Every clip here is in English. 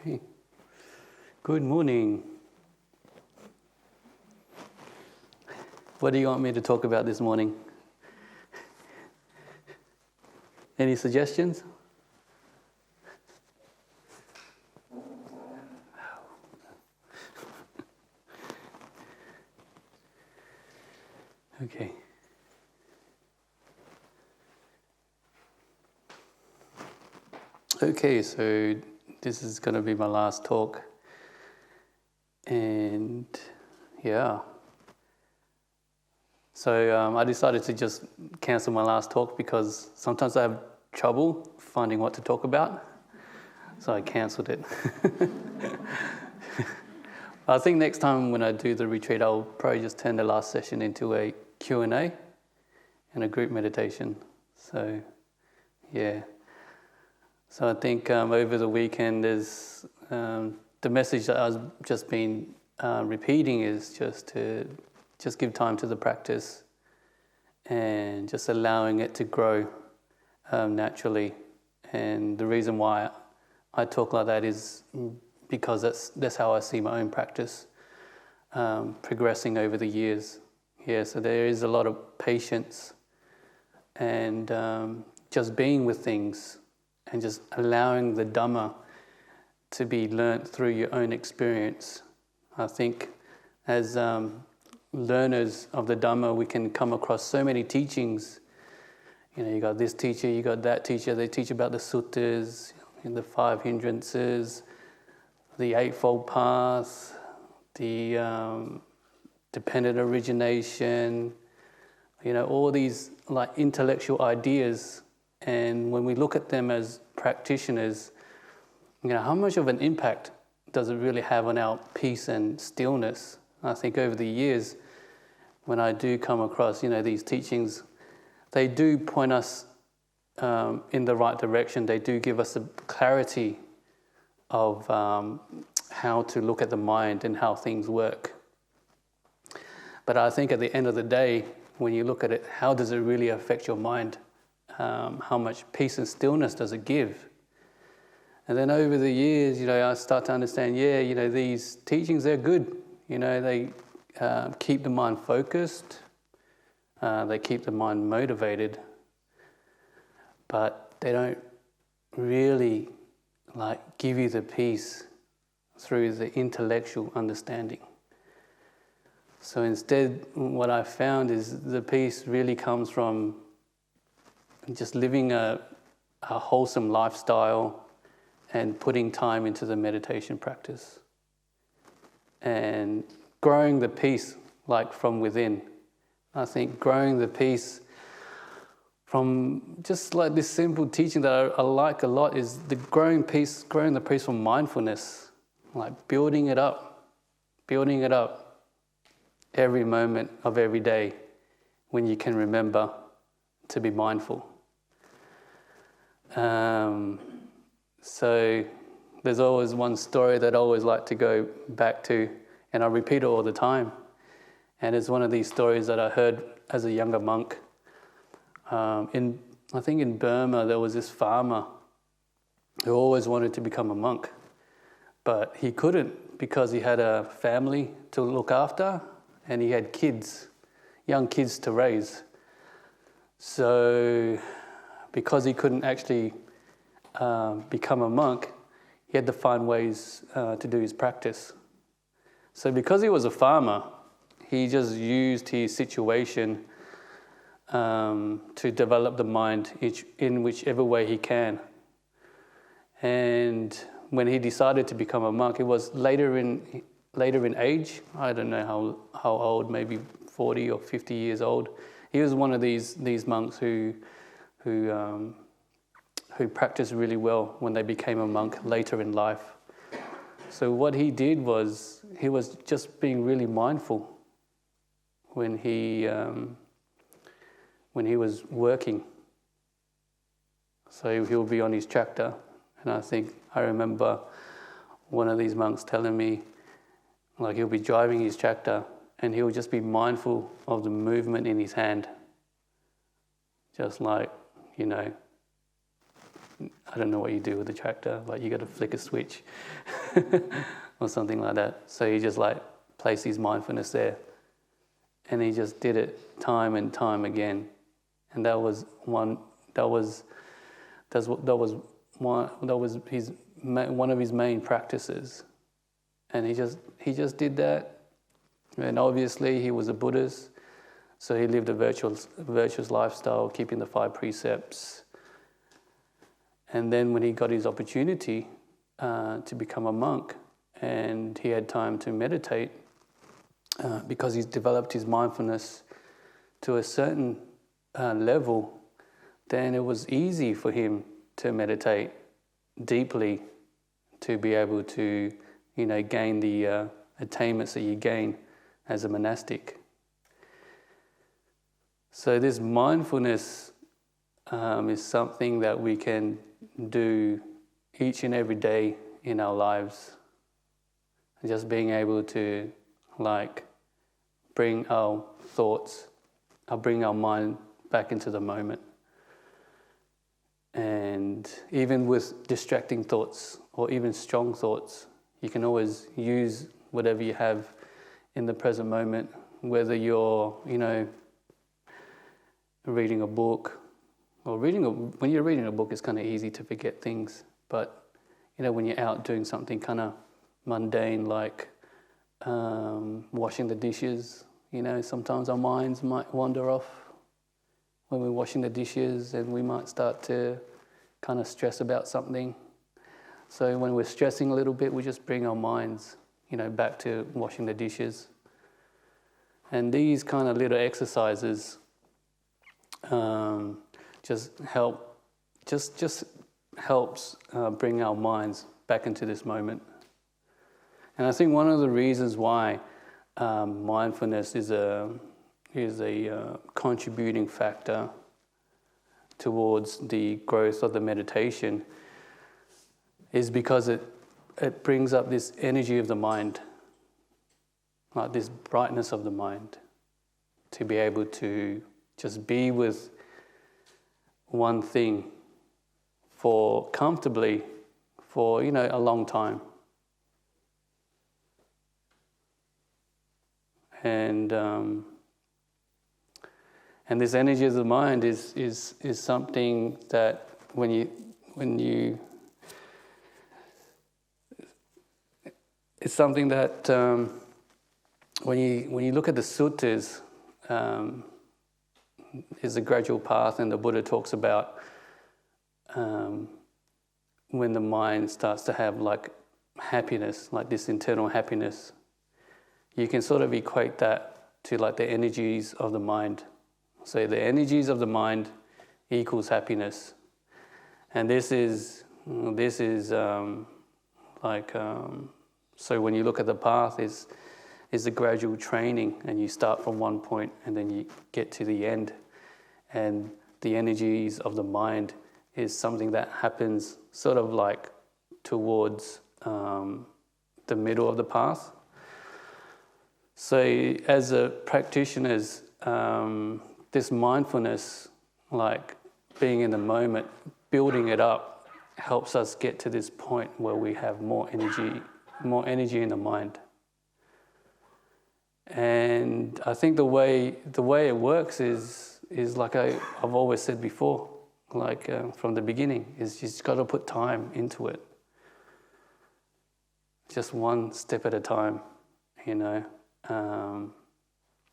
Okay. Good morning. What do you want me to talk about this morning? Any suggestions? Okay. Okay, so this is going to be my last talk. And yeah. So I decided to just cancel my last talk because sometimes I have trouble finding what to talk about. So I cancelled it. I think next time when I do the retreat, I'll probably just turn the last session into a Q&A and a group meditation. So, yeah. So I think over the weekend, there's the message that I've just been repeating is just to give time to the practice and just allowing it to grow naturally. And the reason why I talk like that is because that's how I see my own practice progressing over the years. Yeah, so there is a lot of patience and just being with things and just allowing the Dhamma to be learnt through your own experience. I think as learners of the Dhamma, we can come across so many teachings. You know, you got this teacher, you got that teacher. They teach about the suttas, the 5 hindrances, the Eightfold Path, the dependent origination. You know, all these like intellectual ideas. And when we look at them as practitioners, you know, how much of an impact does it really have on our peace and stillness? I think over the years, when I do come across, you know, these teachings, they do point us in the right direction. They do give us a clarity of how to look at the mind and how things work. But I think at the end of the day, when you look at it, how does it really affect your mind? How much peace and stillness does it give? And then over the years, you know, I start to understand, yeah, you know, these teachings, they're good. You know, they keep the mind focused. They keep the mind motivated. But they don't really, like, give you the peace through the intellectual understanding. So instead, what I found is the peace really comes from just living a wholesome lifestyle and putting time into the meditation practice and growing the peace like from within. I think growing the peace from just like this simple teaching that I like a lot is the growing the peace from mindfulness, like building it up every moment of every day when you can remember to be mindful. So there's always one story that I always like to go back to, and I repeat it all the time. And it's one of these stories that I heard as a younger monk. I think in Burma there was this farmer who always wanted to become a monk, but he couldn't because he had a family to look after and he had young kids to raise. So because he couldn't actually become a monk, he had to find ways to do his practice. So because he was a farmer, he just used his situation to develop the mind in whichever way he can. And when he decided to become a monk, it was later in age. I don't know how old, maybe 40 or 50 years old. He was one of these monks who practiced really well when they became a monk later in life. So what he did was he was just being really mindful when he was working. So he'll be on his tractor, and I remember one of these monks telling me, like, he'll be driving his tractor and he'll just be mindful of the movement in his hand, just like, you know, I don't know what you do with a tractor, like you got to flick a switch or something like that. So he just like placed his mindfulness there, and he just did it time and time again. And that was one of his main practices. And he just did that. And obviously he was a Buddhist, so he lived a virtuous lifestyle, keeping the 5 precepts. And then when he got his opportunity to become a monk, and he had time to meditate, because he's developed his mindfulness to a certain level, then it was easy for him to meditate deeply, to be able to, gain the attainments that you gain as a monastic. So this mindfulness is something that we can do each and every day in our lives. Just being able to bring our thoughts, bring our mind back into the moment. And even with distracting thoughts or even strong thoughts, you can always use whatever you have in the present moment, whether you're, reading a book, or when you're reading a book, it's kind of easy to forget things. But, when you're out doing something kind of mundane, like washing the dishes, sometimes our minds might wander off when we're washing the dishes, and we might start to kind of stress about something. So when we're stressing a little bit, we just bring our minds, back to washing the dishes. And these kind of little exercises just helps bring our minds back into this moment. And I think one of the reasons why mindfulness is a contributing factor towards the growth of the meditation is because it brings up this energy of the mind, like this brightness of the mind, to be able to just be with one thing comfortably for a long time. And this energy of the mind is something that when you it's something that when you look at the suttas, is a gradual path, and the Buddha talks about when the mind starts to have happiness, like this internal happiness. You can sort of equate that to the energies of the mind. So the energies of the mind equals happiness, and this is so when you look at the path is a gradual training, and you start from one point and then you get to the end, and the energies of the mind is something that happens sort of towards the middle of the path. So as a practitioners, this mindfulness, being in the moment, building it up, helps us get to this point where we have more energy in the mind. And I think the way it works is like I've always said before, from the beginning, is you just got to put time into it. Just one step at a time,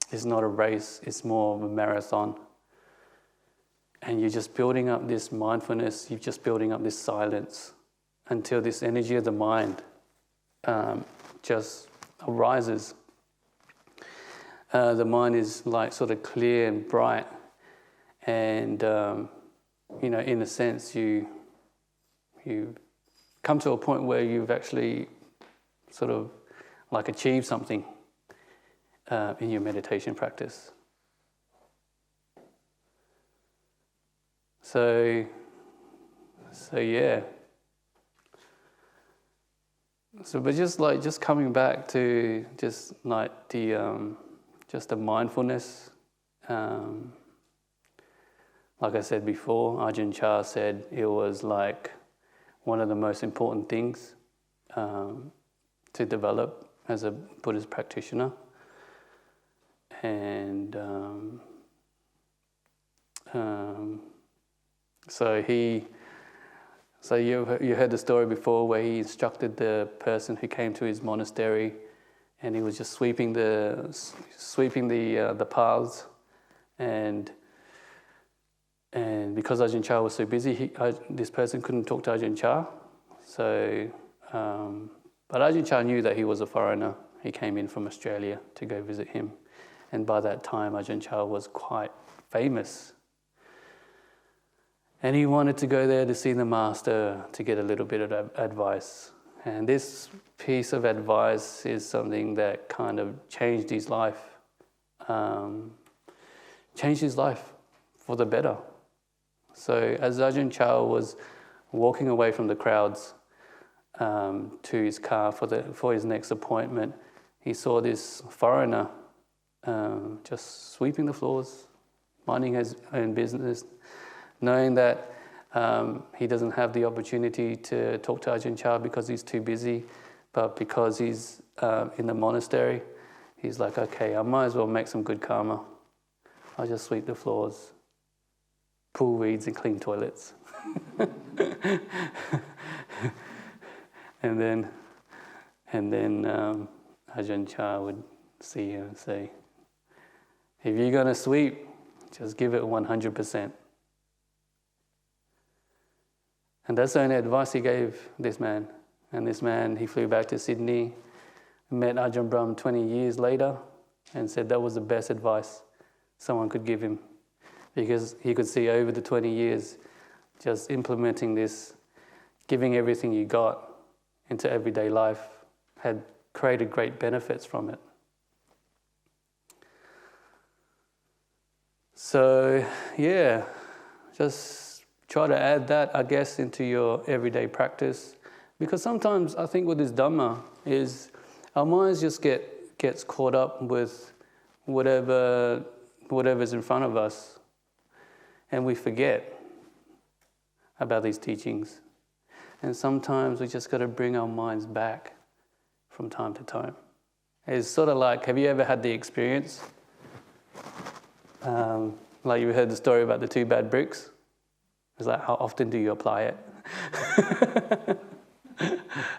It's not a race, it's more of a marathon. And you're just building up this mindfulness, you're just building up this silence until this energy of the mind just arises. The mind is sort of clear and bright, and in a sense you come to a point where you've actually sort of achieved something in your meditation practice. So yeah. So, but just coming back to the mindfulness. Like I said before, Ajahn Chah said it was like one of the most important things to develop as a Buddhist practitioner. And so you heard the story before where he instructed the person who came to his monastery, and he was just sweeping the paths, and because Ajahn Chah was so busy, this person couldn't talk to Ajahn Chah. So, but Ajahn Chah knew that he was a foreigner. He came in from Australia to go visit him, and by that time Ajahn Chah was quite famous. And he wanted to go there to see the master to get a little bit of advice. And this piece of advice is something that kind of changed his life. Changed his life for the better. So as Ajahn Chah was walking away from the crowds to his car for his next appointment, he saw this foreigner just sweeping the floors, minding his own business, knowing that he doesn't have the opportunity to talk to Ajahn Chah because he's too busy, but because he's in the monastery, he's like, okay, I might as well make some good karma. I'll just sweep the floors, pull weeds and clean toilets. and then Ajahn Chah would see him and say, if you're going to sweep, just give it 100%. And that's the only advice he gave this man. And this man, he flew back to Sydney, met Ajahn Brahm 20 years later, and said that was the best advice someone could give him. Because he could see over the 20 years, just implementing this, giving everything you got into everyday life, had created great benefits from it. So, yeah, just try to add that, I guess, into your everyday practice. Because sometimes I think with this Dhamma is our minds just gets caught up with whatever's in front of us, and we forget about these teachings. And sometimes we just got to bring our minds back from time to time. It's sort of like, have you ever had the experience? Like you heard the story about the 2 bad bricks. It's like, how often do you apply it?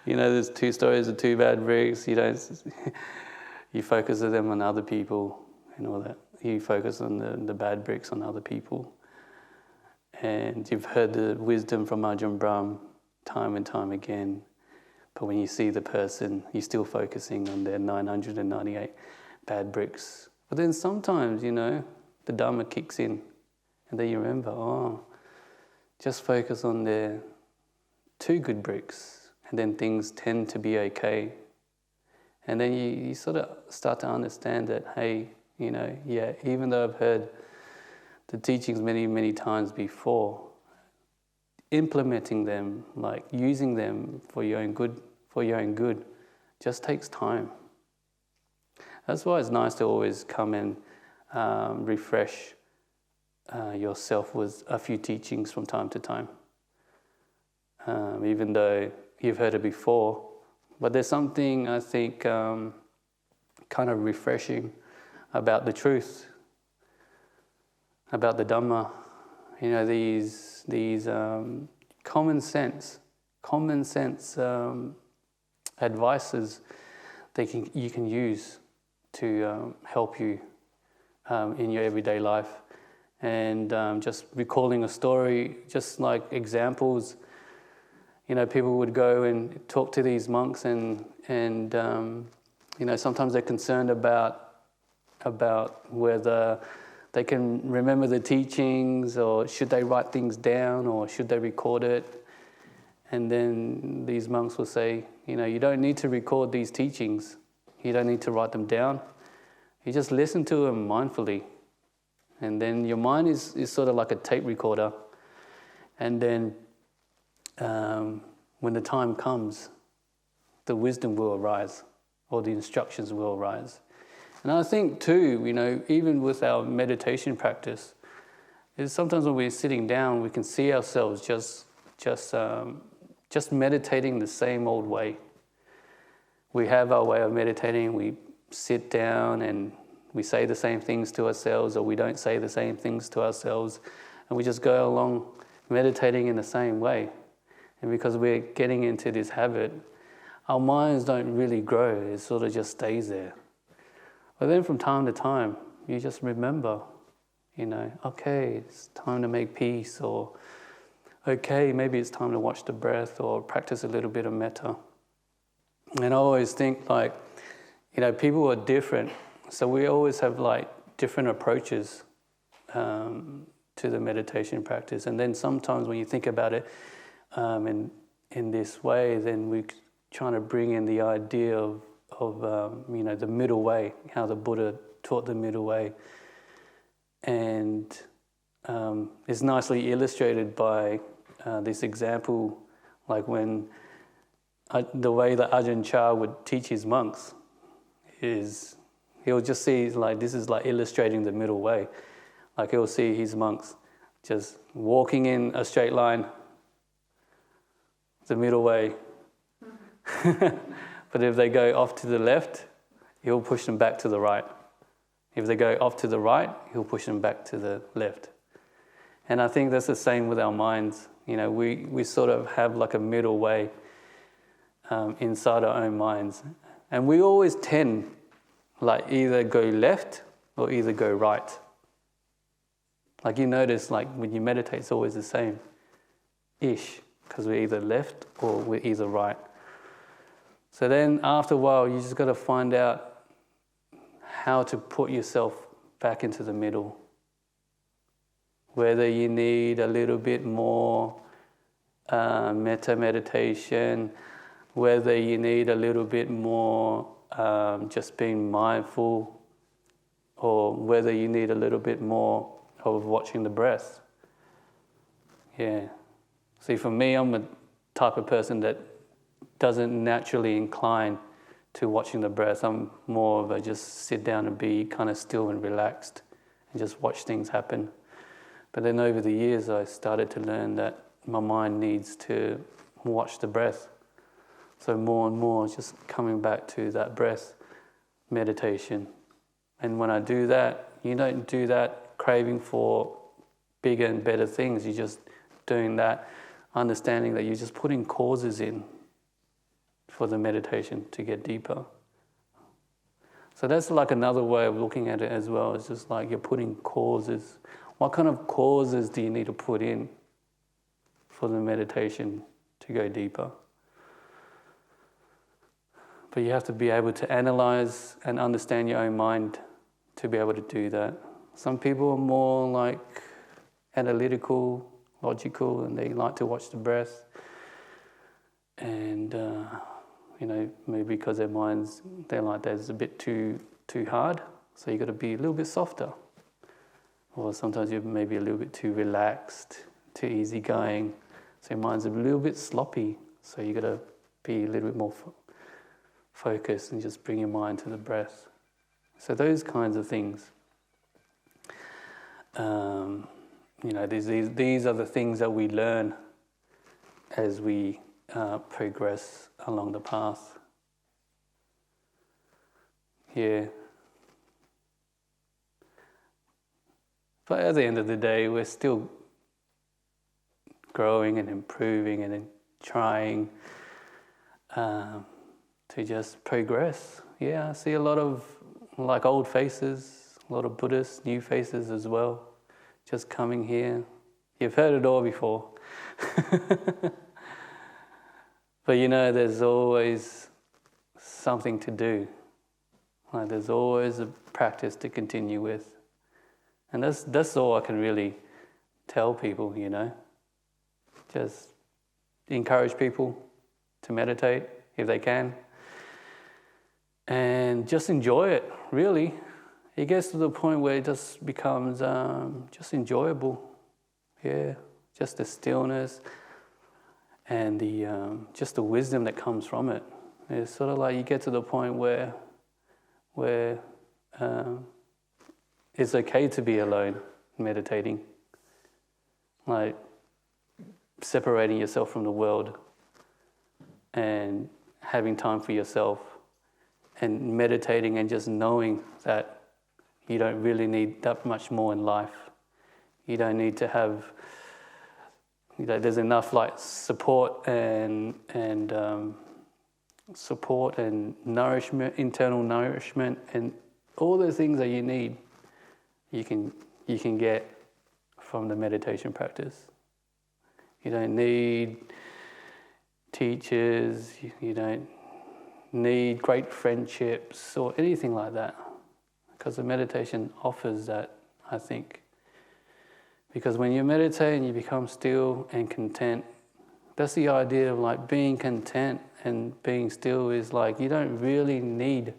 There's 2 stories of 2 bad bricks. You focus on them on other people and all that. You focus on the bad bricks on other people. And you've heard the wisdom from Ajahn Brahm time and time again. But when you see the person, you're still focusing on their 998 bad bricks. But then sometimes, the Dhamma kicks in. And then you remember, just focus on their 2 good bricks, and then things tend to be okay. And then you sort of start to understand that, hey, even though I've heard the teachings many, many times before, implementing them, like using them for your own good, just takes time. That's why it's nice to always come and refresh yourself with a few teachings from time to time, even though you've heard it before. But there's something, I think, kind of refreshing about the truth, about the Dhamma. These common sense advices you can use to help you in your everyday life. And just recalling a story, just like examples, people would go and talk to these monks, and sometimes they're concerned about whether they can remember the teachings, or should they write things down, or should they record it. And then these monks will say, you don't need to record these teachings. You don't need to write them down. You just listen to them mindfully. And then your mind is sort of like a tape recorder. And then when the time comes, the wisdom will arise, or the instructions will arise. And I think too, even with our meditation practice, is sometimes when we're sitting down, we can see ourselves just just meditating the same old way. We have our way of meditating. We sit down and we say the same things to ourselves, or we don't say the same things to ourselves, and we just go along meditating in the same way. And because we're getting into this habit, our minds don't really grow. It sort of just stays there. But then from time to time, you just remember, okay, it's time to make peace, or okay, maybe it's time to watch the breath or practice a little bit of metta. And I always think people are different. So we always have different approaches to the meditation practice. And then sometimes when you think about it in this way, then we're trying to bring in the idea of the middle way, how the Buddha taught the middle way. And it's nicely illustrated by this example, when the way that Ajahn Chah would teach his monks is he'll just see this is illustrating the middle way. He'll see his monks just walking in a straight line, the middle way. But if they go off to the left, he'll push them back to the right. If they go off to the right, he'll push them back to the left. And I think that's the same with our minds. We sort of have a middle way inside our own minds. And we always tend either go left or either go right. You notice when you meditate, it's always the same-ish, because we're either left or we're either right. So then after a while, you just got to find out how to put yourself back into the middle. Whether you need a little bit more metta meditation, whether you need a little bit more just being mindful, or whether you need a little bit more of watching the breath. Yeah. See, for me, I'm a type of person that doesn't naturally incline to watching the breath. I'm more of a just sit down and be kind of still and relaxed and just watch things happen. But then over the years, I started to learn that my mind needs to watch the breath. So more and more, just coming back to that breath meditation. And when I do that, you don't do that craving for bigger and better things. You're just doing that, understanding that you're just putting causes in for the meditation to get deeper. So that's another way of looking at it as well. It's just you're putting causes. What kind of causes do you need to put in for the meditation to go deeper? But you have to be able to analyze and understand your own mind to be able to do that. Some people are more analytical, logical, and they like to watch the breath. And maybe because their minds, they're that's a bit too hard, so you got to be a little bit softer. Or sometimes you're maybe a little bit too relaxed, too easygoing, so your mind's a little bit sloppy, so you got to be a little bit more focused and just bring your mind to the breath. So those kinds of things. These are the things that we learn as we progress along the path. Yeah. But at the end of the day, we're still growing and improving and trying to just progress. Yeah, I see a lot of old faces, a lot of Buddhists, new faces as well, just coming here. You've heard it all before. But there's always something to do. There's always a practice to continue with. And that's all I can really tell people, Just encourage people to meditate if they can. And just enjoy it, really. It gets to the point where it just becomes just enjoyable. Yeah, just the stillness and just the wisdom that comes from it. It's sort of you get to the point where it's okay to be alone meditating, separating yourself from the world and having time for yourself and meditating and just knowing that you don't really need that much more in life. You don't need to have, there's enough support and nourishment, internal nourishment, and all the things that you need, you can get from the meditation practice. You don't need teachers, you don't need great friendships or anything like that, because the meditation offers that, I think. Because when you meditate and you become still and content, that's the idea of being content and being still is you don't really need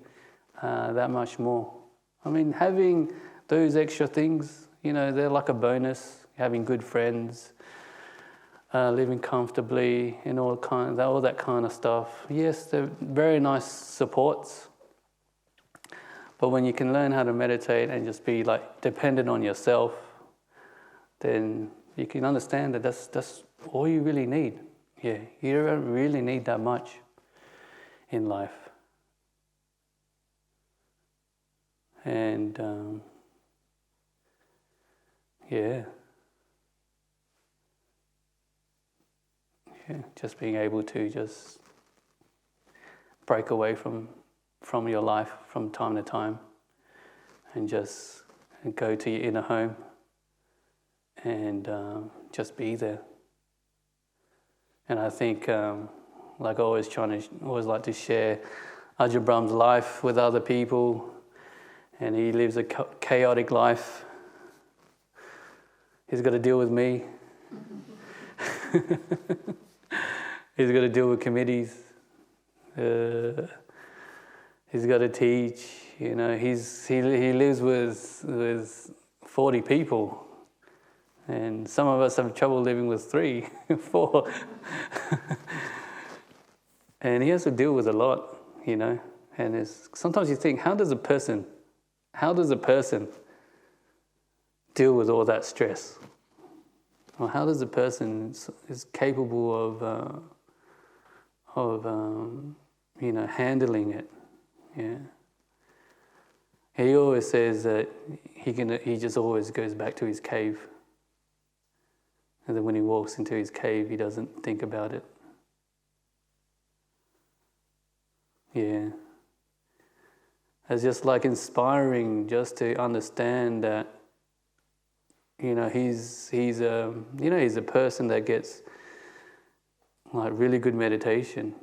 that much more. I mean, having those extra things, they're like a bonus. Having good friends, living comfortably, and all that kind of stuff. Yes, they're very nice supports. But when you can learn how to meditate and just be dependent on yourself, then you can understand that that's all you really need. Yeah, you don't really need that much in life. And just being able to just break away from your life from time to time and just go to your inner home and just be there. And I think, I always like to share Ajahn Brahm's life with other people, and he lives a chaotic life. He's got to deal with me. He's got to deal with committees. He's got to teach. He lives with 40 people. And some of us have trouble living with 3, 4. And he has to deal with a lot, And sometimes you think, how does a person deal with all that stress? Or how does a person is capable of handling it? Yeah. He always says that he just always goes back to his cave. And then when he walks into his cave, he doesn't think about it. Yeah. It's just inspiring just to understand that, he's a person that gets really good meditation.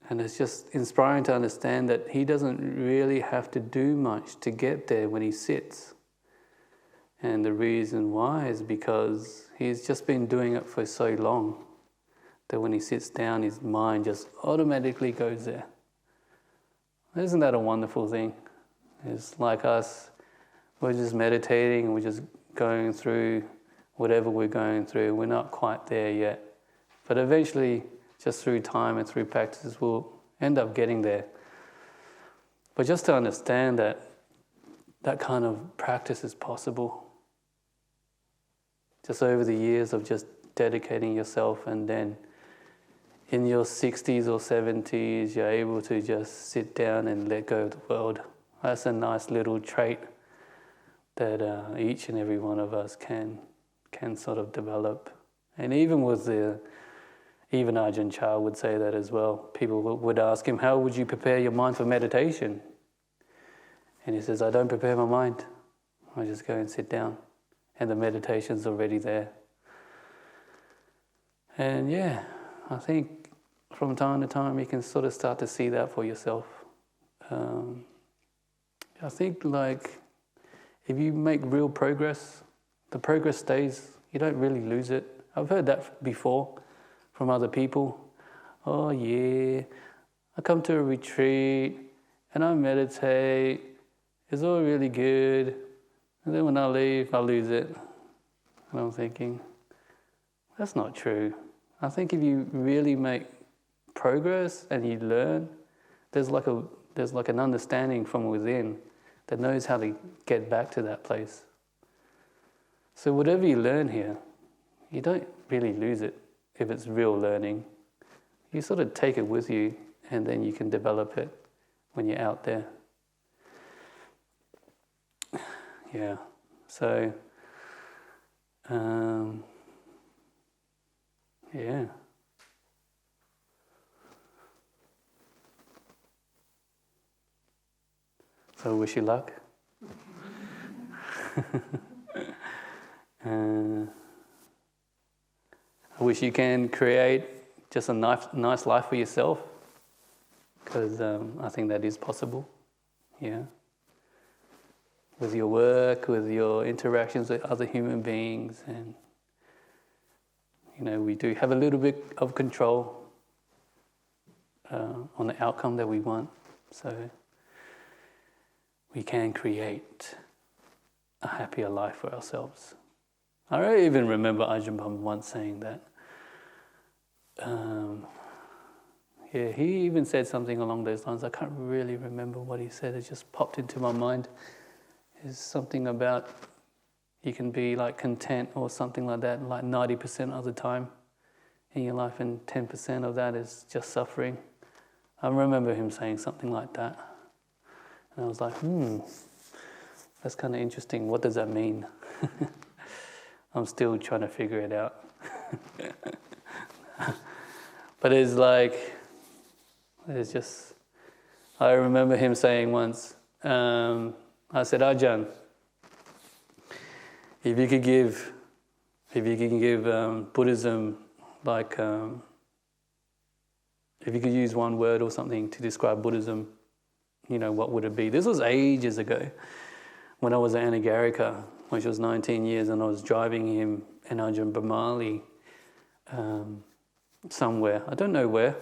And it's just inspiring to understand that he doesn't really have to do much to get there when he sits. And the reason why is because he's just been doing it for so long that when he sits down, his mind just automatically goes there. Isn't that a wonderful thing? It's like us, we're just meditating, we're just going through whatever we're going through. We're not quite there yet. But eventually, just through time and through practice, we'll end up getting there. But just to understand that kind of practice is possible. Just over the years of just dedicating yourself, and then in your 60s or 70s, you're able to just sit down and let go of the world. That's a nice little trait that each and every one of us can sort of develop. And even Ajahn Chah would say that as well. People would ask him, how would you prepare your mind for meditation? And he says, I don't prepare my mind. I just go and sit down. And the meditation's already there. And I think from time to time you can sort of start to see that for yourself. I think if you make real progress, the progress stays. You don't really lose it. I've heard that before from other people. Oh yeah, I come to a retreat and I meditate. It's all really good. And then when I leave, I lose it. And I'm thinking, that's not true. I think if you really make progress and you learn, there's an understanding from within that knows how to get back to that place. So whatever you learn here, you don't really lose it if it's real learning. you sort of take it with you, and then you can develop it when you're out there. Yeah, so yeah. So wish you luck. I wish you can create just a nice life for yourself, because I think that is possible. Yeah. With your work, with your interactions with other human beings, and we do have a little bit of control on the outcome that we want. So we can create a happier life for ourselves. I even remember Ajahn Brahm once saying that. He even said something along those lines. I can't really remember what he said. It just popped into my mind. It's something about you can be like content or something like that, like 90% of the time in your life, and 10% of that is just suffering. I remember him saying something like that. And I was like, that's kind of interesting. What does that mean? I'm still trying to figure it out. But it's just, I remember him saying once, I said, Ajahn, if you could give Buddhism, if you could use one word or something to describe Buddhism, what would it be? This was ages ago, when I was at Anagarika, which was 19 years, and I was driving him and Ajahn Brahmali somewhere. I don't know where,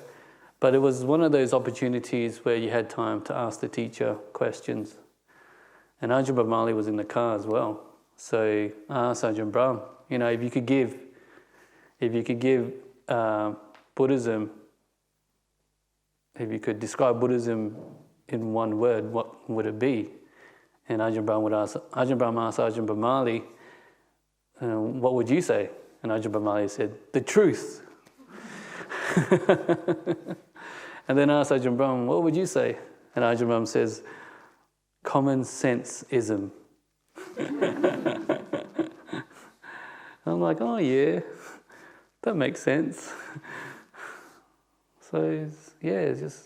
but it was one of those opportunities where you had time to ask the teacher questions. And Ajahn Brahmali was in the car as well. So I asked Ajahn Brahm, if you could give Buddhism, if you could describe Buddhism in one word, what would it be? And Ajahn Brahm asked Ajahn Brahmali, what would you say? And Ajahn Brahmali said, the truth. And then I asked Ajahn Brahm, what would you say? And Ajahn Brahm says, common sense-ism. I'm like, oh yeah, that makes sense. So it's just,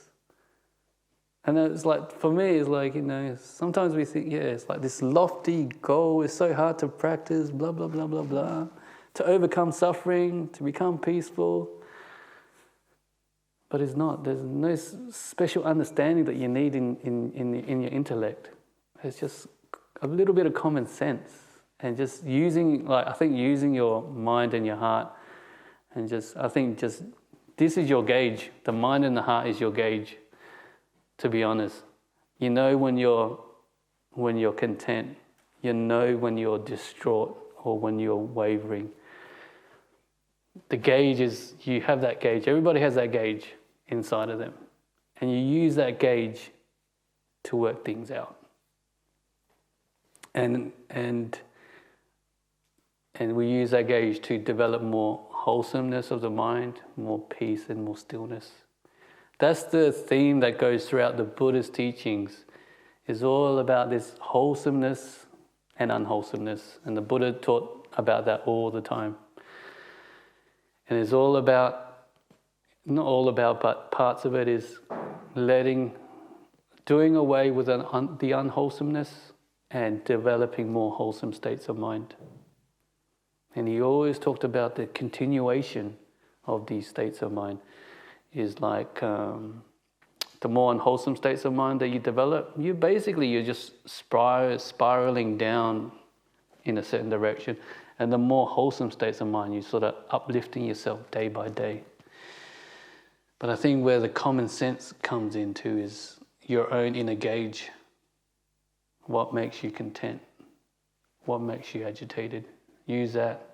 and it's like, for me, it's like, sometimes we think, it's like this lofty goal is so hard to practice, blah, blah, blah, blah, blah, to overcome suffering, to become peaceful. But it's not. There's no special understanding that you need in your intellect. It's just a little bit of common sense, and just using your mind and your heart, and this is your gauge. The mind and the heart is your gauge. To be honest, when you're content, when you're distraught or when you're wavering. The gauge is, you have that gauge. Everybody has that gauge inside of them. And you use that gauge to work things out. And we use that gauge to develop more wholesomeness of the mind, more peace and more stillness. That's the theme that goes throughout the Buddha's teachings. It's all about this wholesomeness and unwholesomeness. And the Buddha taught about that all the time. And it's all about, not all about, but parts of it is doing away with the unwholesomeness and developing more wholesome states of mind. And he always talked about the continuation of these states of mind is like the more unwholesome states of mind that you develop, you're just spiraling down in a certain direction. And the more wholesome states of mind, you're sort of uplifting yourself day by day. But I think where the common sense comes into is your own inner gauge. What makes you content? What makes you agitated? Use that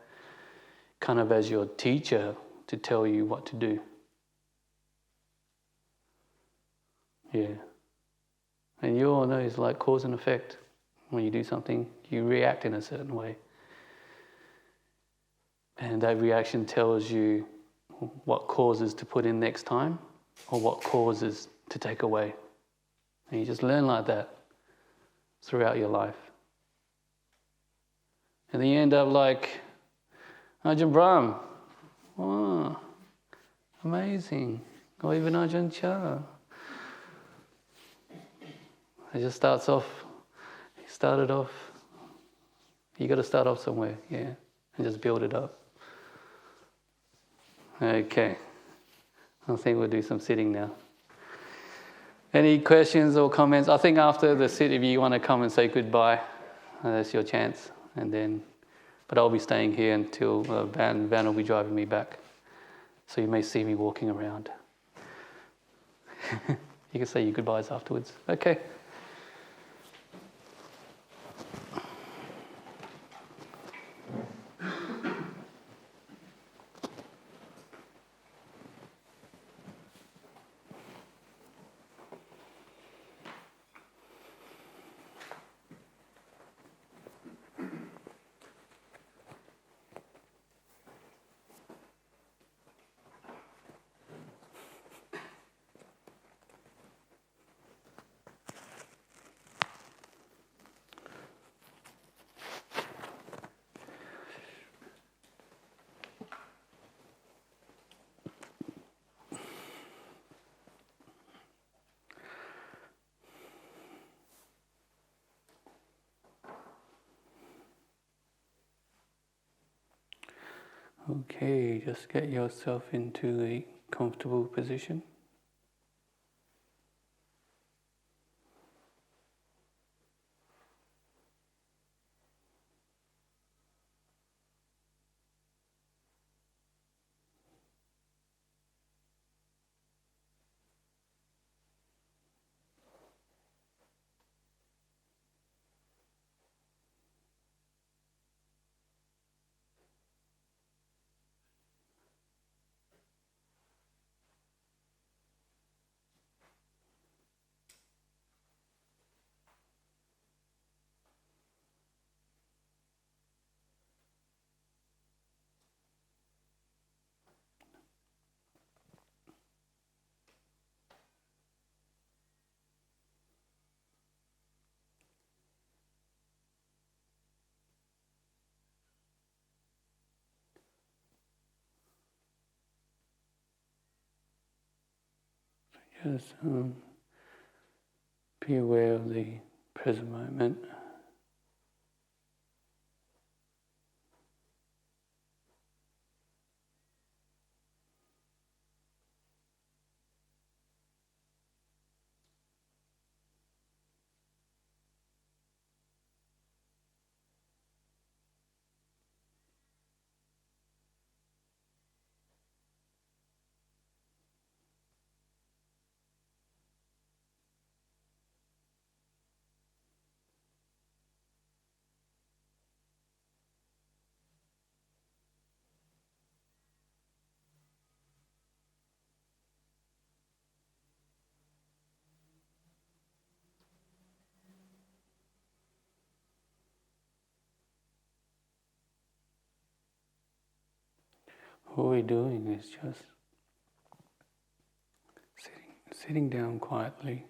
kind of as your teacher to tell you what to do. Yeah. And you all know it's like cause and effect. When you do something, you react in a certain way. And that reaction tells you what causes to put in next time or what causes to take away. And you just learn like that throughout your life. And then you end up like Ajahn Brahm. Oh, amazing. Or even Ajahn Chah. It just started off, you got to start off somewhere, yeah, and just build it up. Okay, I think we'll do some sitting now. Any questions or comments? I think after the sit, if you want to come and say goodbye, that's your chance. But I'll be staying here until Van will be driving me back. So you may see me walking around. You can say your goodbyes afterwards. Okay. Okay, just get yourself into a comfortable position. Just be aware of the present moment. All we're doing is just sitting down quietly,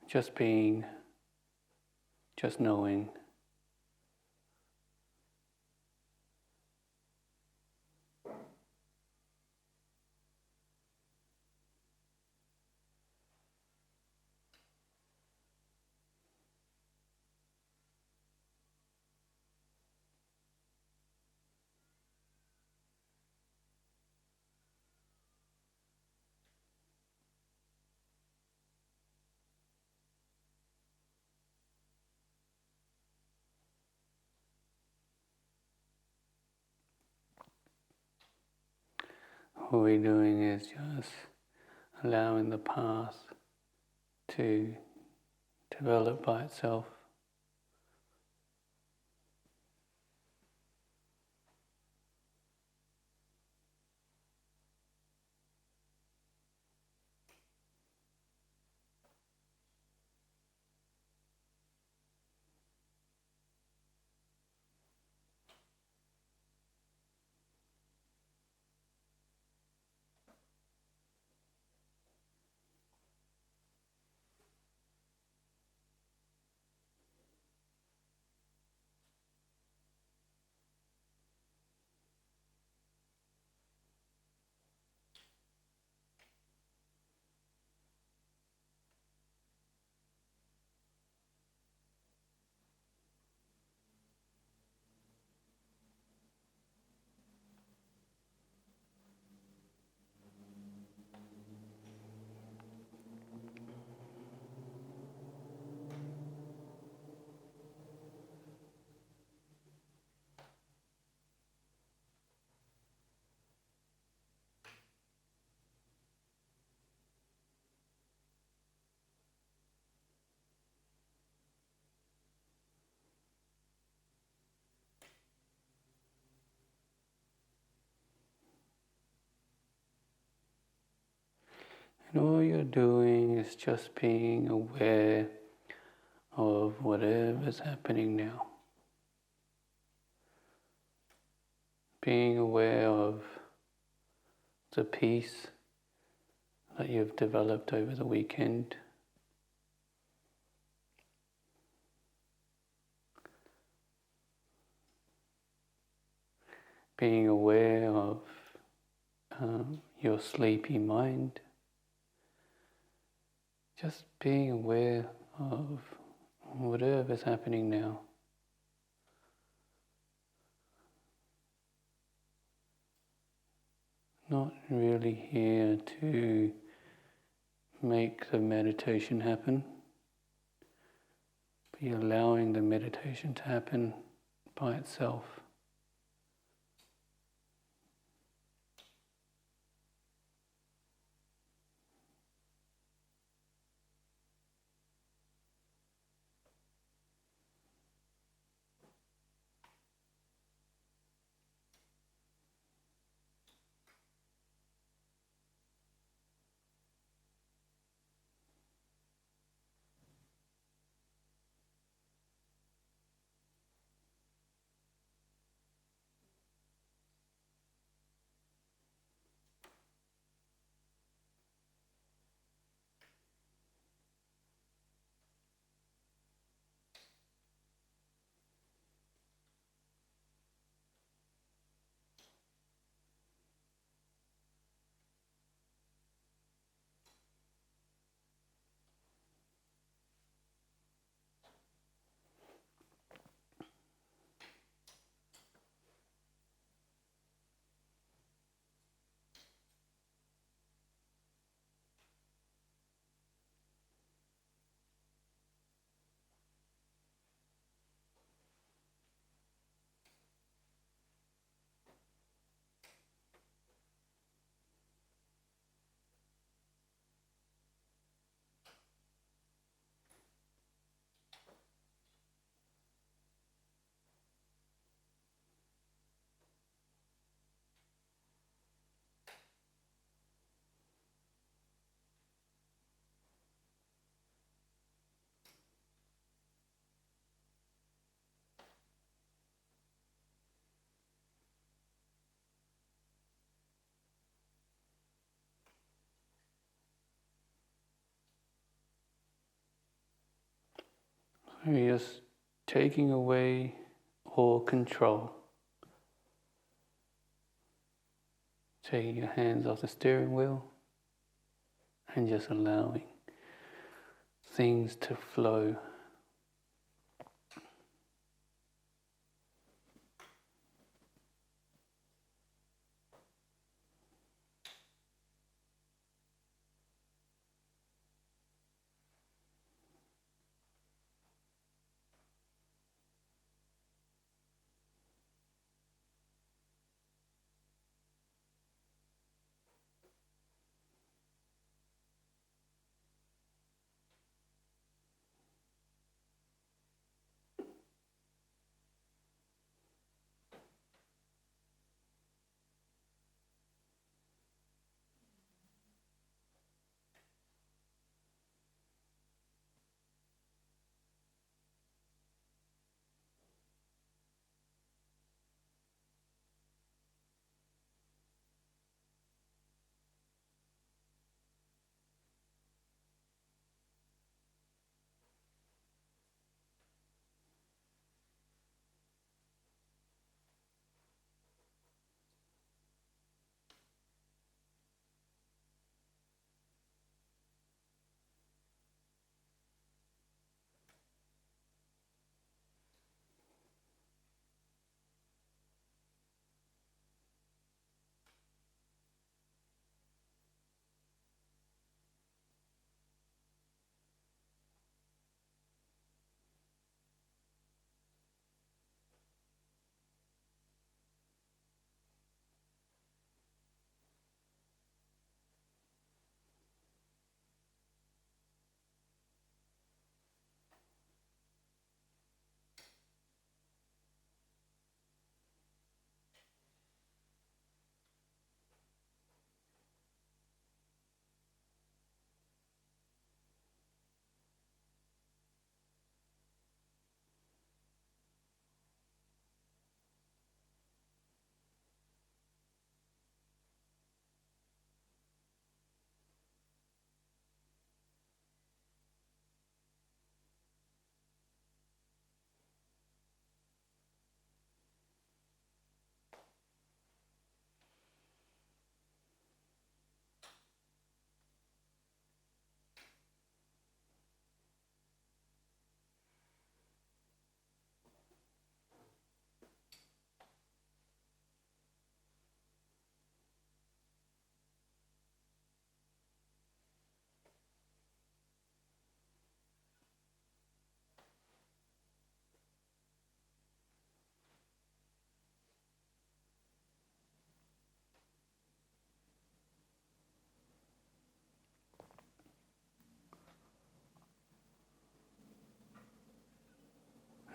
just being, just knowing. All we're doing is just allowing the path to develop by itself. And all you're doing is just being aware of whatever's happening now. Being aware of the peace that you've developed over the weekend. Being aware of your sleepy mind. Just being aware of whatever's happening now. Not really here to make the meditation happen, but you're allowing the meditation to happen by itself. So you're just taking away all control. Taking your hands off the steering wheel and just allowing things to flow.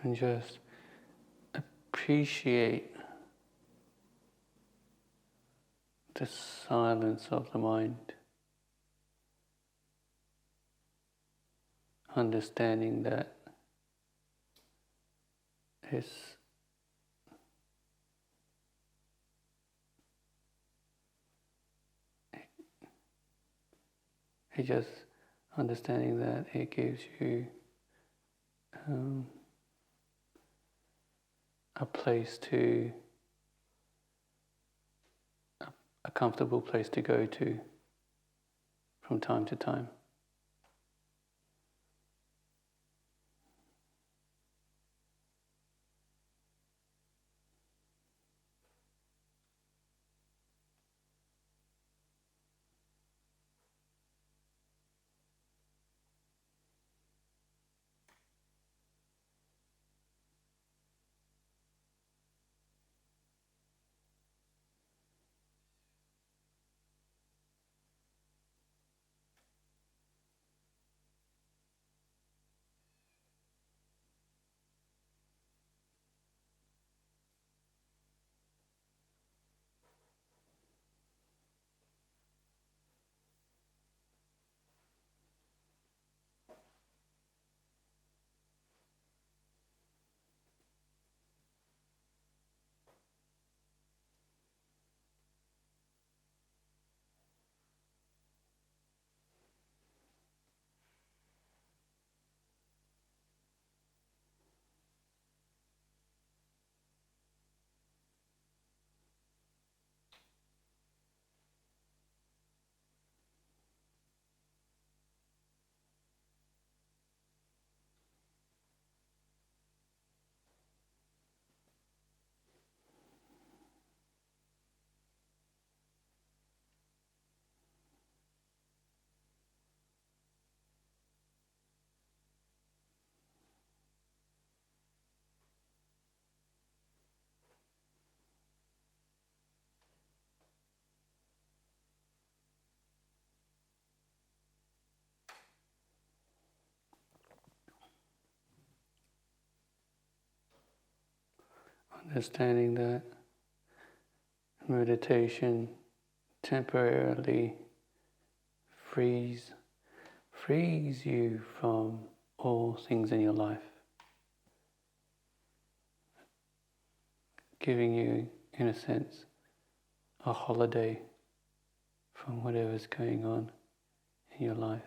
and just appreciate the silence of the mind, understanding that it's just understanding that it gives you a place to, a comfortable place to go to from time to time. Understanding that meditation temporarily frees you from all things in your life, giving you, in a sense, a holiday from whatever's going on in your life.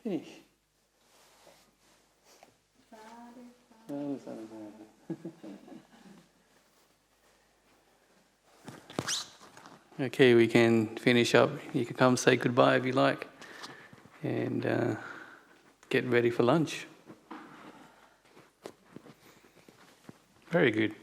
Eesh. Okay, we can finish up. You can come say goodbye if you like, and get ready for lunch. Very good.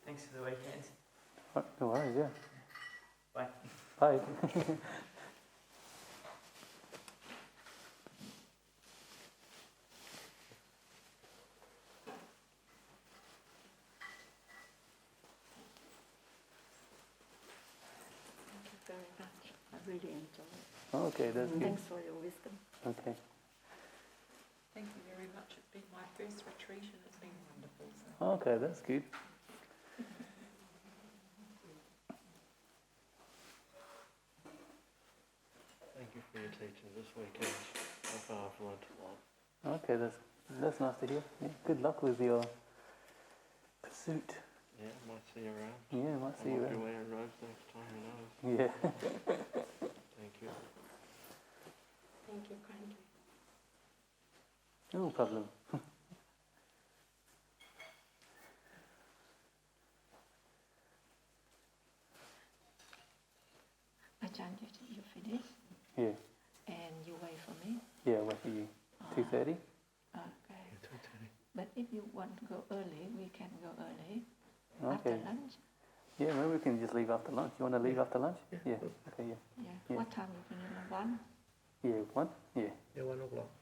Thanks for the weekend. No worries, yeah. Bye. Bye. Very much. I really enjoy it. Okay, that's good. Thanks for your wisdom. Okay. Thank you very much. It's been my first retreat and it's been wonderful. So. Okay, that's good. Thank you for your teaching this weekend. I've learnt a lot. Okay, that's nice to hear. Yeah, good luck with your pursuit. Yeah, might see you around. Yeah, might see I you might be around. wearing robes next time, who knows? Yeah. Thank you. Thank you kindly. No problem. Ajahn, you finish? Yeah. And you wait for me? Yeah, wait for you. 2:30? Okay. Yeah, 2:30. But if you want to go early, we can go early. Okay. After lunch? Yeah, maybe we can just leave after lunch. You want to leave after lunch? Yeah. Yeah. Okay, yeah. Yeah. Yeah. What time you finish? 1? Yeah, 1? Yeah. Yeah, 1 o'clock.